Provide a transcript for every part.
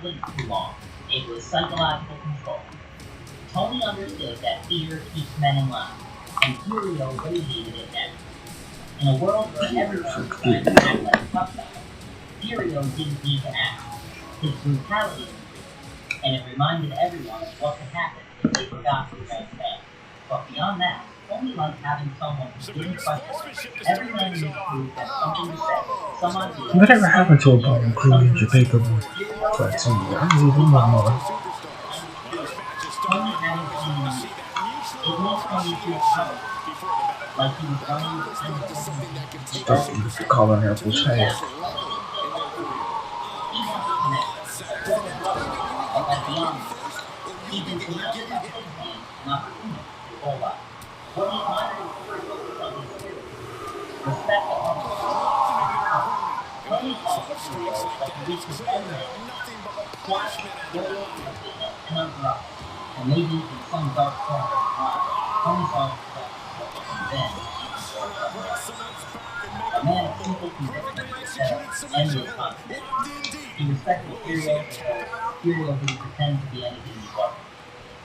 blink too long. It was psychological control. Tony understood that fear keeps men in line, and Furio radiated it now. In a world where everyone was trying to act like a tough guy, Furio didn't need to act. His brutality was, and it reminded everyone of what could happen if they forgot to transcend. But beyond that, Tony liked having someone who didn't question him. Every man in his crew had something to say, some idea. Whatever happened to a ball crew in Jamaica fights on the arms even more? Tony hadn't seen it makes Tony feel powerful, like he was running the Stop calling her bullshit. He wants to connect, build a brother, like beyond this. He'd been surrounded by his man and opportunity his whole life. What he admired in Furio was Tony's spirit. Respect the humble. Tony saw Furio like he reached his own man. Quiet, loyal, efficient, and uncorrupt. And maybe in some dark corner of his mind, Tony saw himself and then a man of simple conviction instead of endless confidence. He respected Furio because Furio didn't pretend to be anything he wasn't.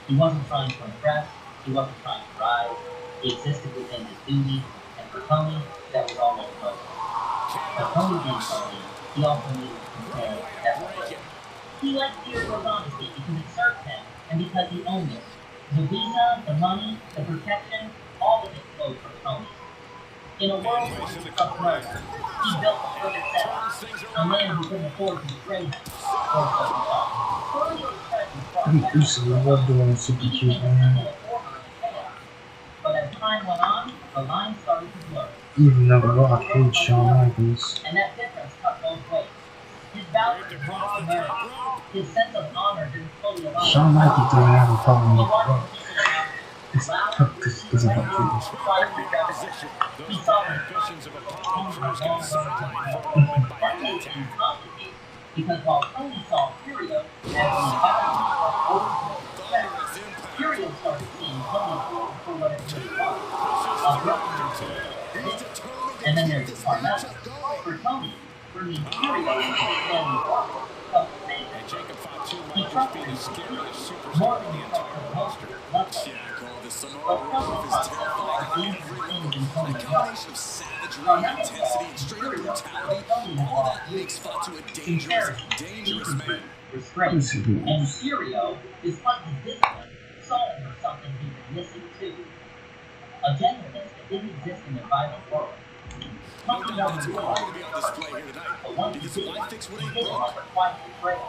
He wasn't trying to impress, he wasn't trying to rise, he existed within his duty, and for Tony, that was almost noble. But Tony being Tony, he also needed to control everything. He liked Furio's honesty because it served him, and because he owned it. The visa, the money, the protection, all of it flowed from Tony. In a world where he was up north, he built a perfect setup. A man who couldn't afford to betray him, or so he thought. Furio's presence brought I love doing super cute, man. But as time went on, the lines started to blur. Even though The Rock hates Shawn Michaels. And that difference cut both ways. His values were not American. His sense of honor didn't fully align. Shawn Michaels doesn't have a problem with The Rock. This doesn't help you. He saw the ambitions of a that made things complicated. Because while Tony saw Furio as an environment of overflow respect, Furio started seeing Tony for what it really was. A brother. And then there's the Carmel. For Tony, bringing Furio into his family walker felt safe. He trusted his more than he trusted the most of his love life. But Tony concepts are dangerous things in Tony's life. Carmel saw Furio what Tony had lost years ago. Sincerity, decency, restraint, and Furio, despite his discipline, saw in her something he'd been missing too. A gentleness that didn't exist in their violent world. Tony never realized it at first, but once he did, he did it like a quiet betrayal.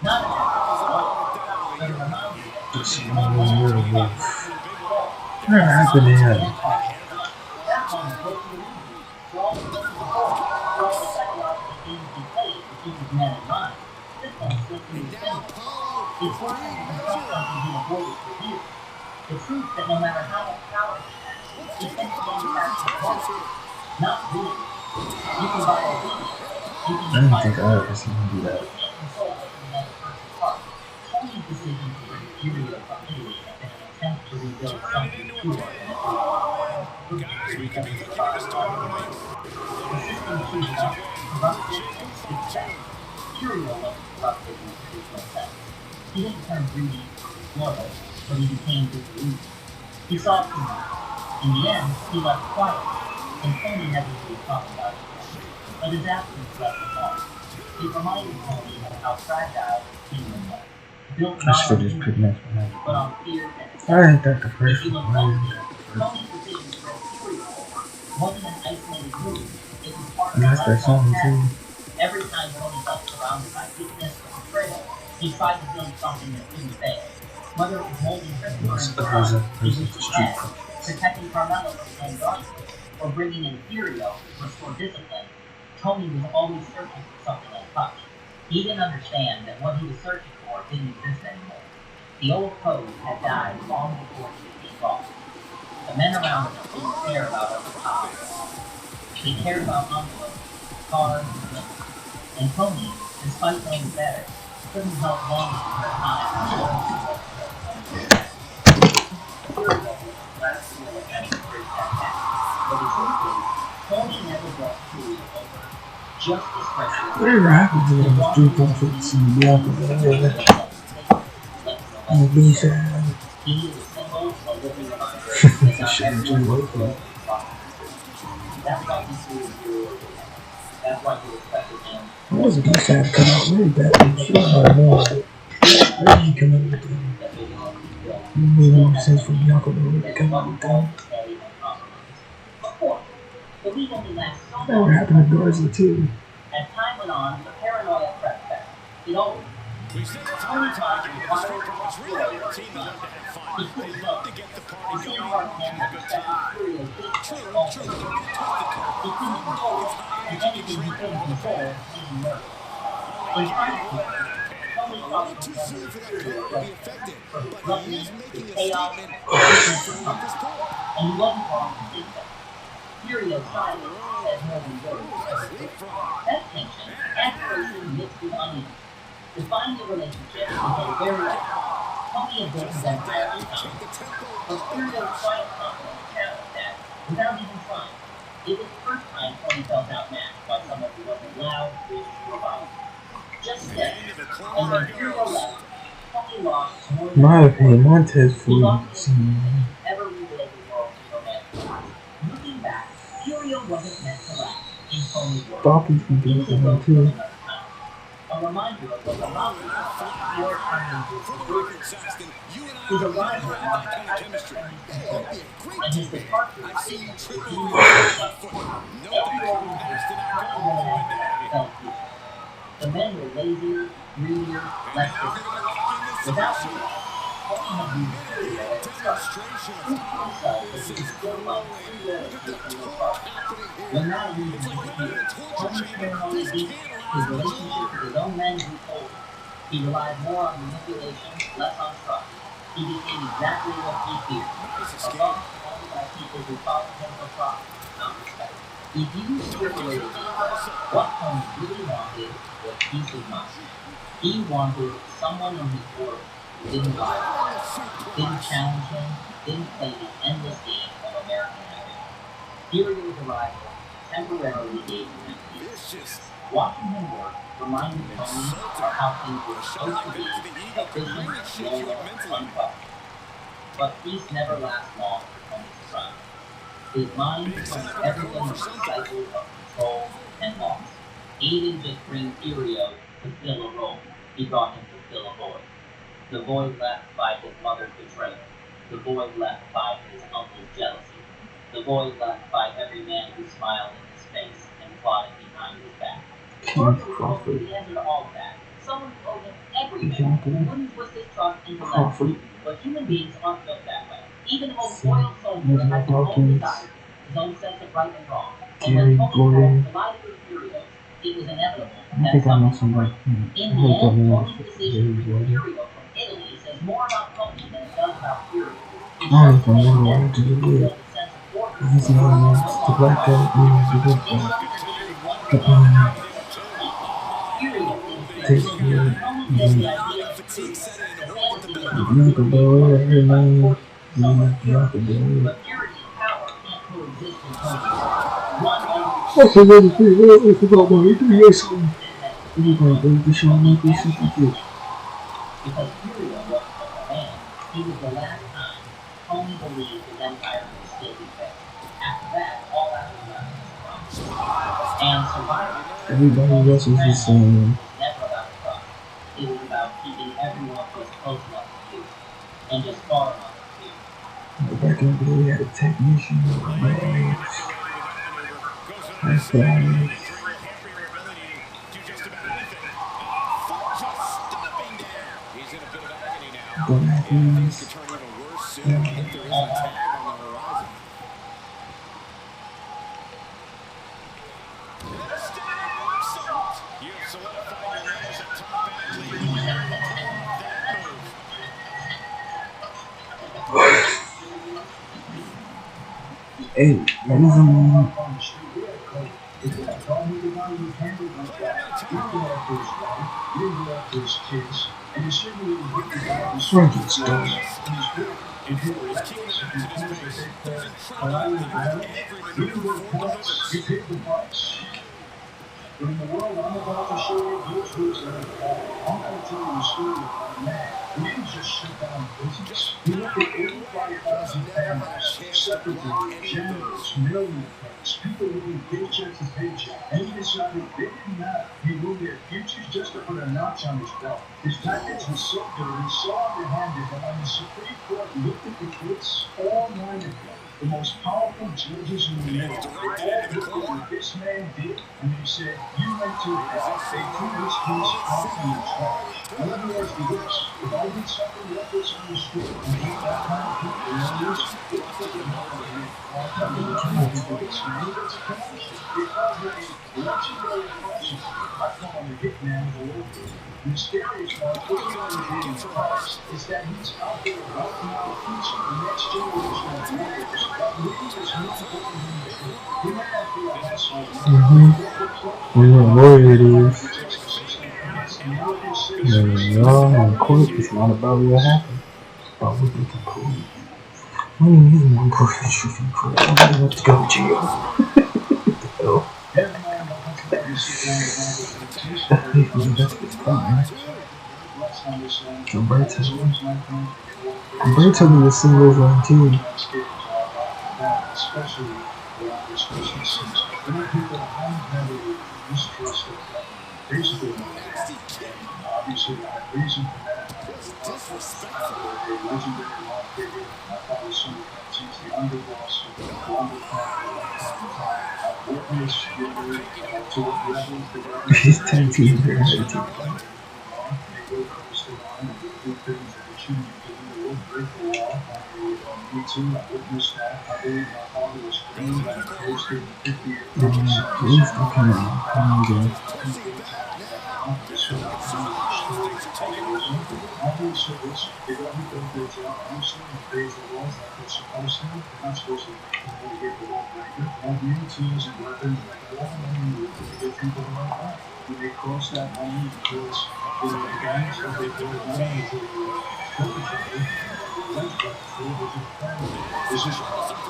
Not an act of love, but a reminder that This is one of your wolf. What happened here? that moment broke the illusion. For all the things before, for all the psychological games he played to keep his men in mind, this one slipped through his fingers. He forced him to confront something he avoided for years. The truth that no matter how much power he had, he tends to manufacture emotion, not really. You can buy obedience. You can I don't buy think I ever seen him do that. You can't control what the other person's heart. Tony's decision to bring Furio from Italy had been an attempt to rebuild something pure and the system proved up, corrupted, and success. Furio wasn't corrupted in the traditional sense. He didn't turn greedy, loyal, but he became disillusioned. He saw too much. In the end, he left quietly, and Tony never really talked about it again. But his absence left him mark. It reminded Tony of how fragile the kingdom was. Built not on humans, but on fear and I ain't that the if first you look one. closely, Tony's decision to throw Furio over wasn't an isolated move. It was part of And a that's that song lifelong too. pattern. Every time Tony felt surrounded by weakness or betrayal, he tried to build something that couldn't fail. Whether it was molding Christopher into his head, protecting Carmelo from Ken Garcia, or bringing in Furio to restore discipline, Tony was always searching for something untouched. He didn't understand that what he was searching for didn't exist anymore. The old code had died long before he was evolved. The men around him didn't care about other topics. They cared about envelopes, cars, and things. And Tony, despite knowing better, couldn't help longing for a time when the old people but the truth is, Tony never brought Furio over. Whatever happened to them 3.6 and Bianca Belair? And Lisa. That's a shame to work with. What does Lisa have come out really bad? She don't know. Where did he come up with that? It made no sense for Bianca Belair to come out with that. Whatever happened to Garza too? As time went on, the paranoia crept back. It always. We said it's hard time to get a straight from what's really a team that love to have fun. They love to get the party going and have a good time. True. Don't get twisted, Cole. Football is high energy training on the floor. A little too soon for that player to be affected, but he is making a statement of his sport. And he wasn't wrong to think that. Furio silence says more than words. That tension, aspiration mixed with unease. Defining the relationship is a very Tony and Bill present every time. But Furio's quiet confidence challenged that without even trying. It was the first time Tony felt outmatched by someone who wasn't loud, rich, or violent. Just then, and when Furio left, Tony lost more than My opinion, Montez Ford ever relived the world to romance. Looking back, Furio wasn't meant to last in Tony's world. Dawkins can do something too. A reminder of what the Mafia before turning into his arrival at that kind of chemistry, and his departure I've seen you trip over everyone your felt it. The men were lazier, greedier, less disciplined. Without you, Tony had used Furio as a start. Proof to himself that he could still find freeware to keep him apart. When that illusion disappeared, Tony's paranoia deepened. His relationship with his own men grew colder. He relied more on manipulation, less on trust. He became exactly what he feared. A boss owned by people who followed him for profit, not respect. If you circulated what Tony really wanted was peace of mind. He wanted someone in his world who didn't lie to him, didn't challenge him, didn't play the endless game of American happiness. Furio's arrival temporarily gave him peace. Watching him work reminded Tony of how things were supposed to be, efficient, loyal, unquestioned. But peace never lasts long for Tony's son. His mind becomes everything in a cycle of control and loss. He didn't just bring Furio to fill a role, he brought him to fill a void. The void left by his mother's betrayal. The void left by his uncle's jealousy. The void left by every man who smiled in his face and plotted behind his back. Crawford. The answer to all of that. Someone who owed him everything, who wouldn't twist his trust into leverage. But human beings aren't built that way. Even the most loyal soldier has his own desires, his own sense of right and wrong. And when Tony collided with Furio, it was inevitable that someone would break. In the end, Tony's decision to bring Furio from Italy says more about Tony than it does about Furio. I don't know what to do with it. He's not to black belt, takes the Bianca Belair, her name, Bianca Belair. Also, another thing, I forgot my 3 years ago. We're going to go to Shawn Michaels Super Kick. Because Furio wasn't a man, he was the last time Tony believed his empire would still be fixed. After that, all that was left was survival. And survival. Everybody else was the same. Never about trust. It was about keeping everyone just close enough to you, and just far enough to you. Back in the day, we had a technician, that's flyers. Hey, that is Frankenstein. But in the world I'm about to show you, those hoops that are falling. I'm going to tell you a story about a man who didn't just shut down business. He looked at every 5,000 families, secretaries, janitors, mailroom clerks, people living paycheck to paycheck, and he decided they didn't matter. He moved their futures just to put a notch on his belt. His tactics were so dirty, so underhanded, that when the Supreme Court looked at the kids all night ago, the most powerful judges in the world, they all looked at what this man did, and they said, you went too far. They threw this case out in the trash. Now let me ask you this. If I did something like this on the street and hit that kind of people, you know this? What do you think of me? I mean, it's not for this man. It's a commotion. They call him a legendary prosecutor. I call him a hitman of the local. And the scariest part isn't only being the past, is that he's out there right now teaching the next generation of lawyers that reading is more important than the truth. He may not be a hustler, Lawyer it is. In court, it's not about what happened. It's about what they can prove. What do you mean one person should be court? Nobody wants to go to jail. What the hell? That's what's fun. Bert told me the singles on too. Especially around this Christmas season. There are people fundamentally mistrust their government. Basically, obviously, I have reason for that. A legendary law figure. I follow some of the underboss of the Columbia family at the time. Witness, to what levels the government His tag team very hard to. they go across the line and do things that they shouldn't be doing. They will break the law. Me too, I witnessed that. I believe my father was framed and posted in 58 He's still kind of again. When they cross that line, because the gangs that they go down to perpetrate, this is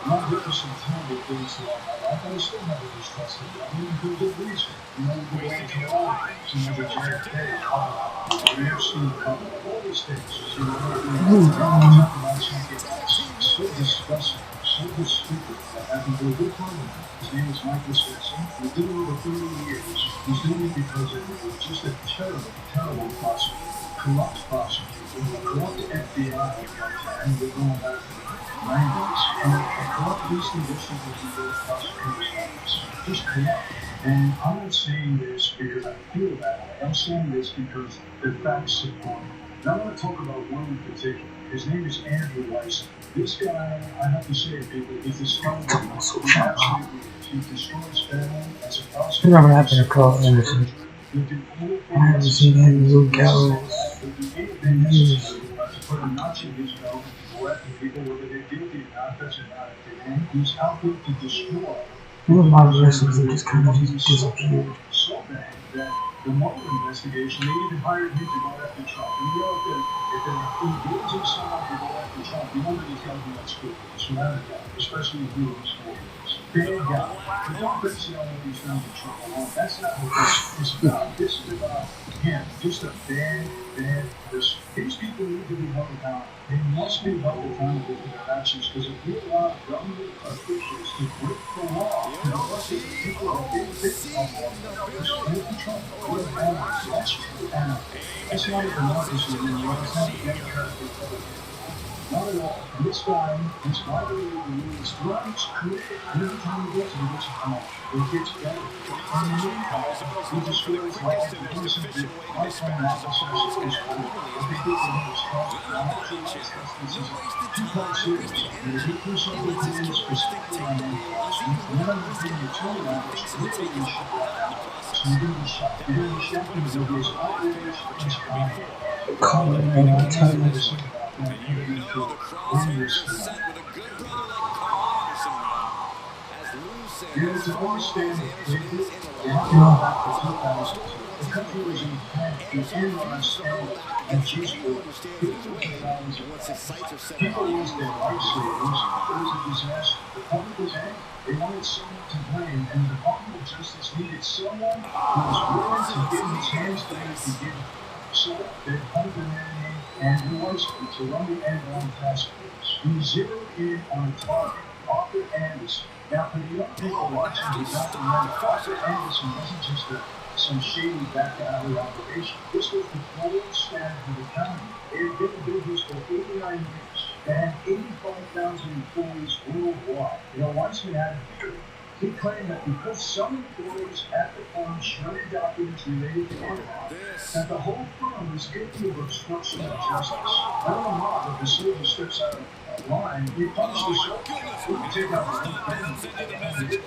not witnessing terrible things throughout my life, but I still never distrusted them. I mean, for good reason. You know, you go into a lot of things. You know, the JFK, New York City, all these things. You know, talk about something that's so disgusting, so stupid, that happened to a good friend of mine. His name is Michael Stetson. He's been over 30 years. He's doing it because it was just a terrible, terrible prosecutor, corrupt prosecutor, corrupt FBI at one time. We're going back to the 90s, and a corrupt police district was the U.S. prosecutor's office. Just corrupt. And I'm not saying this because I feel that way. I'm saying this because the facts support it. And I want to talk about one in particular. His name is Andrew Weiss. This guy, I have to say, people, is the strong man. He absolutely is. He destroys family as a prosecutor. Never happened to Carl Anderson. I haven't seen him look gallows. To put a notch in his belt and go after people, whether they're guilty or not, doesn't matter to him. He's out there to destroy. There were a lot of wrestlers that just kind of just disappeared. So bad that the Mueller investigation, they even hired him to go after Trump. And you know, if they're engaging someone to go after Trump, you know that he's got to be unscrupulous, without a doubt, especially if he was foreigners. Bad guy. But don't base it on what he's done to Trump alone. That's not what this is about. This is about him. Just a bad, bad person. These people need to be held accountable. They must be held accountable for their actions, because if we allow government officials to break the law, people are being victims of Trump. That's true. And that's not even democracy anymore. It's not a democratic republic. Not at all. And this guy, this rivalry is throughout his career, and every time he gets it, he gets a promotion. It gets better. And in the meantime, he destroys laws and innocent people. My friend Michael says it is cool. If he thinks that he was trusted, I'm not sure this is two-part series. And if he puts something in specifically on enforcement, and then I'm going to tell you that it's really going to shut that down. So you're going to be shocked. You're going to be shocked because of his outrage against crime. Calling me all the time. You know the crosshairs are set with a good brother like Carl Anderson around. As Lou said, to understand the Anderson is in the they have to go back to 2002. The country was in panic. The Enron scandal and G-Sport. Billions of dollars of debt. People lost their life savings. It was a disaster. The public was angry. They wanted someone to blame, and the Department of Justice needed someone who was willing to get his hands dirty to get it. So they appointed a man named Andrew Weissman to run the Enron task force. He zeroed in on a target, Arthur Anderson. Now, for the young people watching, you got to remember, Arthur Anderson wasn't just some shady back-alley operation. This was the gold standard of the economy. They had been in business for 89 years. They had 85,000 employees worldwide. Weissman had a theory. He claimed that because some employees at the firm shredded documents related to Enron, that the whole firm was guilty of obstruction of justice. Not only that, but the silver steps out of line, we punish the soldier. We can take out the defendant.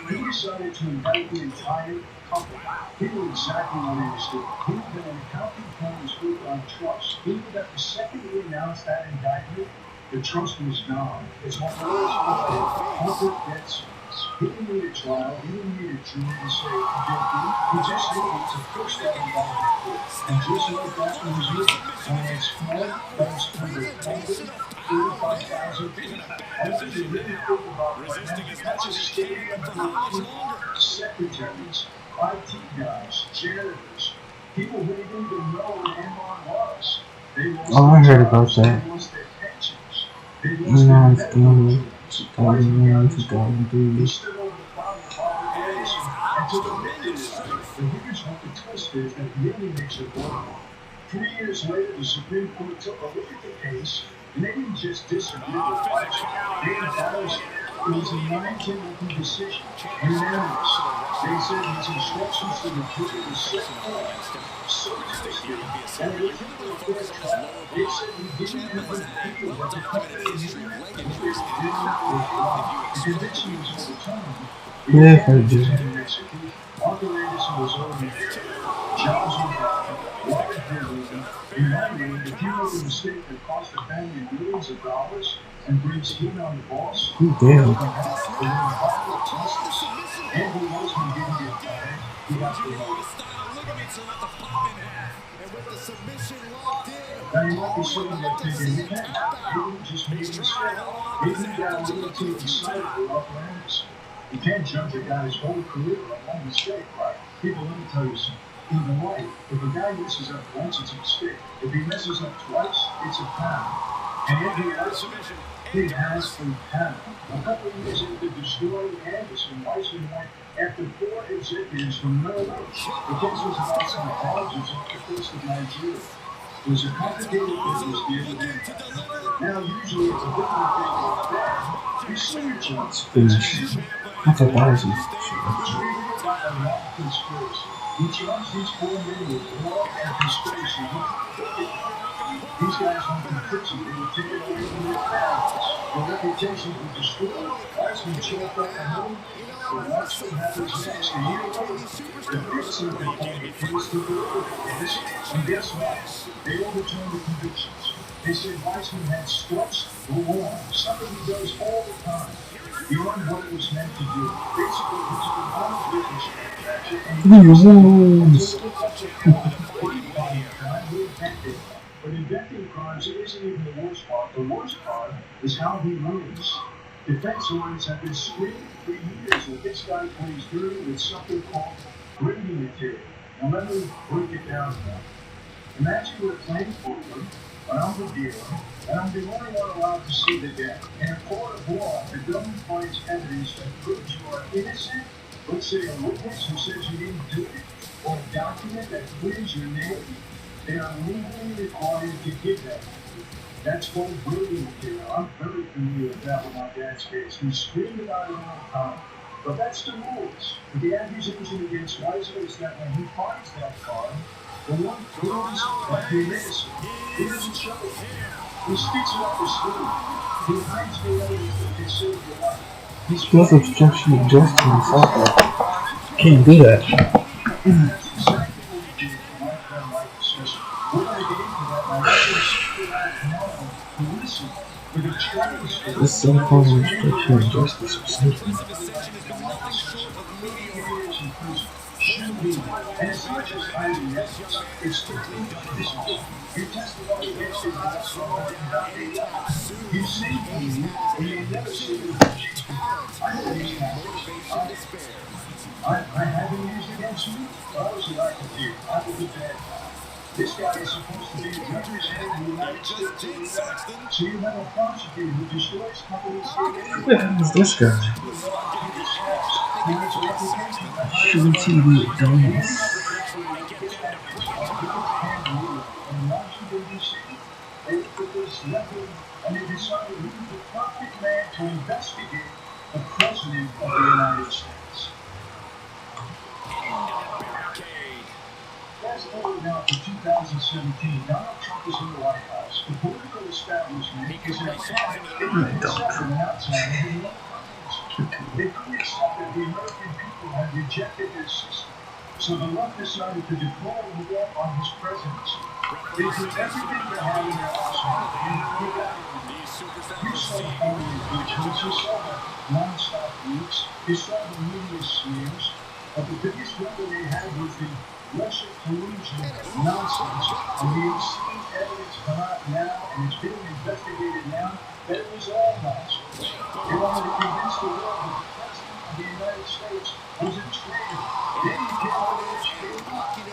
He decided to indict the entire company. He knew exactly what he was doing. He had been an accounting firm was built on trust. He knew that the second he announced that indictment, the trust was gone. It's what the lawyers call corporate debt service. He didn't need a trial. He didn't need a jury to say guilty. He just needed to push that indictment through. And just like that, it was easy. When it's flood, that's under 35,000 people. I want you to really think about what happened. That's a stadium of secretaries, IT guys, janitors, people who didn't even know what Enron was. They lost I heard about that. They lost their pensions. They lost their medical insurance. 2001, 2003. He stood over the problem of obligation and took a victory. But here's what the twist is that really makes it work. 3 years later, the Supreme Court took a look at the case, and they didn't just disagree with Weissman. They embarrassed him. It was a 9-10 decision, unanimous. They said his instructions to the jury were set forth so twisted, and it wasn't a fair trial. They said he didn't even feel that the company knew the conviction was overturned. Yes, I do. Arthur Anderson was already there. Jobs were down. Water heroism. In my name, if you make a mistake that cost the family millions of dollars and brings heat on the boss, Who dare? Andrew Weissman didn't get fired. He got promoted. Now you might be sitting there thinking, you can't. He didn't just make a mistake. Maybe he got a little too excited for Arthur Anderson. You can't judge a guy's whole career on one mistake, right? People, let me tell you something. In the life, if a guy messes up once, it's a mistake. If he messes up twice, it's a pound. And Andrew Weissman, he has a pound. A couple of years into destroying Anderson, Weissman went after 4 executives from Merrill Lynch. The case was about some apologies off the coast of Nigeria. It was a complicated business deal with Enron. Now, usually it's a different thing like that. You see your chance. That's a thousand. He charged these 4 men with war and conspiracy. These guys went to prison. They were taken away from their families. Their reputations were destroyed. Weissman choked up the home. So watch what happens next. A year later, the Fixing Department case to the case, and guess what? They overturned the convictions. They said Weissman had stretched the law, something he does all the time, beyond what it was meant to do. Basically, he took a lot of business transaction and but inventing crimes isn't even the worst part. The worst part is how he runs. Defense lawyers have been screaming for years that this guy plays dirty with something called grading material. Now let me break it down now. Imagine we're playing poker, and I'm the dealer, and I'm the only one allowed to see the deck. In a court of law, the government finds evidence that proves you are innocent. Let's say a witness who says you didn't do it, or a document that clears your name. They are legally required to give that. That's called grading material. I'm very familiar with that with my dad's case. We screamed about it all the time. But that's the rules. But the accusation against Weissman is that when he finds that card, the one proves that you're innocent. He doesn't show it. He speaks about the story. He hides the evidence that can save your life. That's obstruction of justice and software. Can't do that. That's exactly what we do for lifetime life discussion. We're going to get into that by letting now to listen with a transcript. This so-called obstruction of justice or something. should be. And it's not just hiding evidence, it's the truth. Your testimony against his house Lord and God they love. You saved me, and you'll never see me again. I know these guys. I haven't used against you. Well, so I can do. I was a bad guy. This guy is supposed to be representing the United States of America. So you have a prosecutor who destroys companies. Who the hell is this guy? Shooting TV at Donuts. In Washington, D.C., they put this weapon and they decided he was the perfect man to investigate the President of the United States. Fast forward now to 2017, Donald Trump is in the White House. The political establishment is in a panic. They couldn't accept an outsider who won Congress. They couldn't accept that the American people had rejected their system. So the left decided to declare war on his presidency. They did everything they had in their arsenal and they got it. You saw the party impeachments, you saw the non-stop leaks, you saw the media smears, but the biggest weapon they had was the Russian collusion nonsense. And we have seen evidence come out now, and it's being investigated now, that it was all nonsense. They wanted to convince the world that the President of the United States was a traitor. They didn't care whether it was true.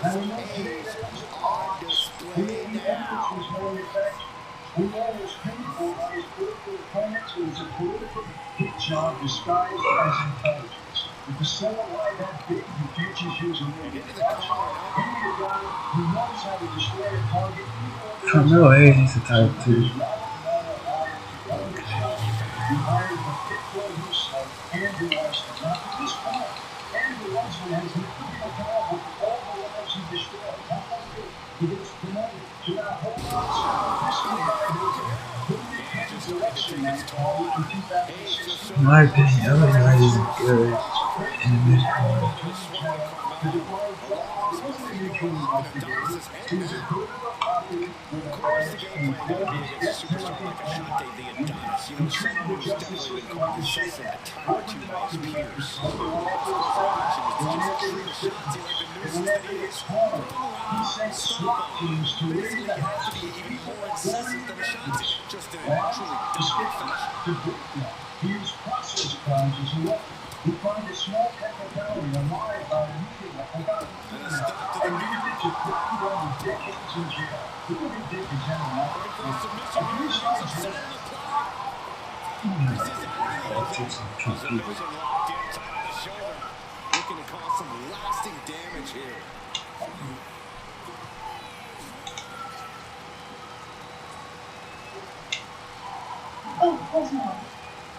And we know today that it was a farce. We know the evidence was manufactured. We know it was paid for by his political opponents. It was a political hit job disguised as intelligence. If the center lie that big, you can't just use a little bit. That's why any guy who knows how to destroy a target, Carmelo Hayes needs to type too. he hired the pitbull himself, Andrew Weissman. Now, at this point, Andrew Weissman has never been accountable for all the lives he destroyed. Not only he gets promoted to that whole lot. This is the guy who Ken's election act in 2016. In my opinion, LA is good in the midpoint. He used process crimes as a weapon. He found a small technicality alive by a meeting about and used it to put him on decades in jail. He really did the general. A police officer. Looking to cause some lasting damage here. Oh, of course not.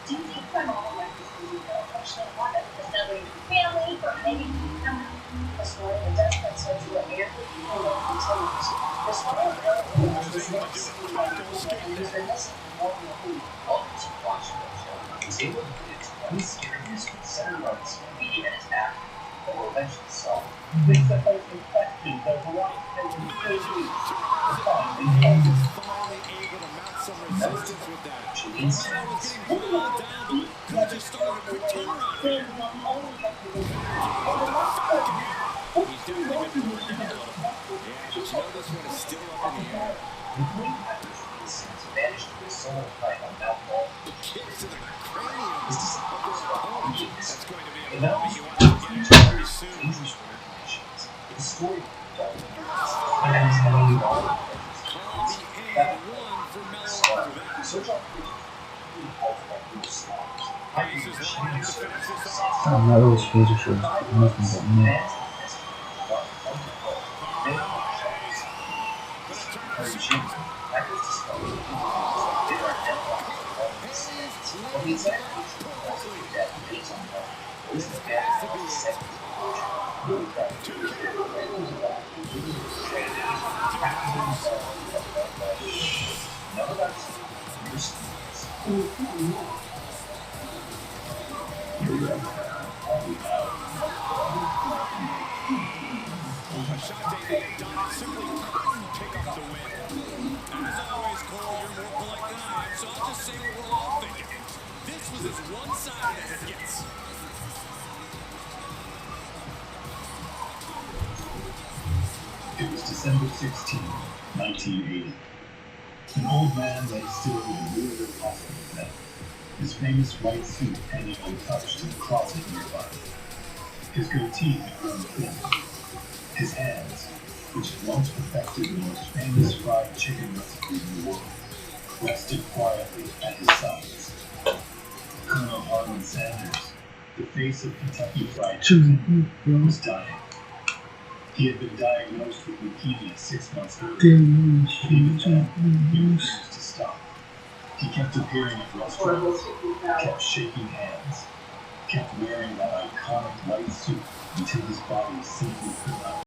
Do you think my mom like this movie though? Actually, I want it because now they're family, or maybe a story that does that so to an air with people that continues. The story of Bill is not seen by people that use their message more than a movie. Oh, to watch the show. He's able to put its one serious concern on this movie and his act that will eventually solve. It's the most infected that the one that will kill you. The fun and Finally able to mount some resistance with that. Could just start a quick turnaround here. He's definitely been working a little. Yeah, but you know this one is still up in the air. managed to resolve by a mouthful. The kicks to the cranium. This is That's going to be a moment you want to get into very soon. dangerous recognitions. It's a story Call the and one for Melo after that. Search on Hayes is lined up to finish this off. Oh, that was Swedish was nothing but me. Gonna turn it super. Ashante, they had done it, simply couldn't pick up the win. As always, Cole, you're more polite than I am, so I'll just say what we're all thinking. This was as one-sided as it gets. December 16, 1980. An old man lay still in a Louisville hospital bed, his famous white suit hanging untouched in a closet nearby. His goatee had grown thin. His hands, which had once perfected the most famous fried chicken recipe in the world, rested quietly at his sides. Colonel Harlan Sanders, the face of Kentucky Fried Chicken, was dying. He had been diagnosed with leukemia 6 months earlier, but even then, he refused to stop. He kept appearing at restaurants, kept shaking hands, kept wearing that iconic white suit until his body simply could not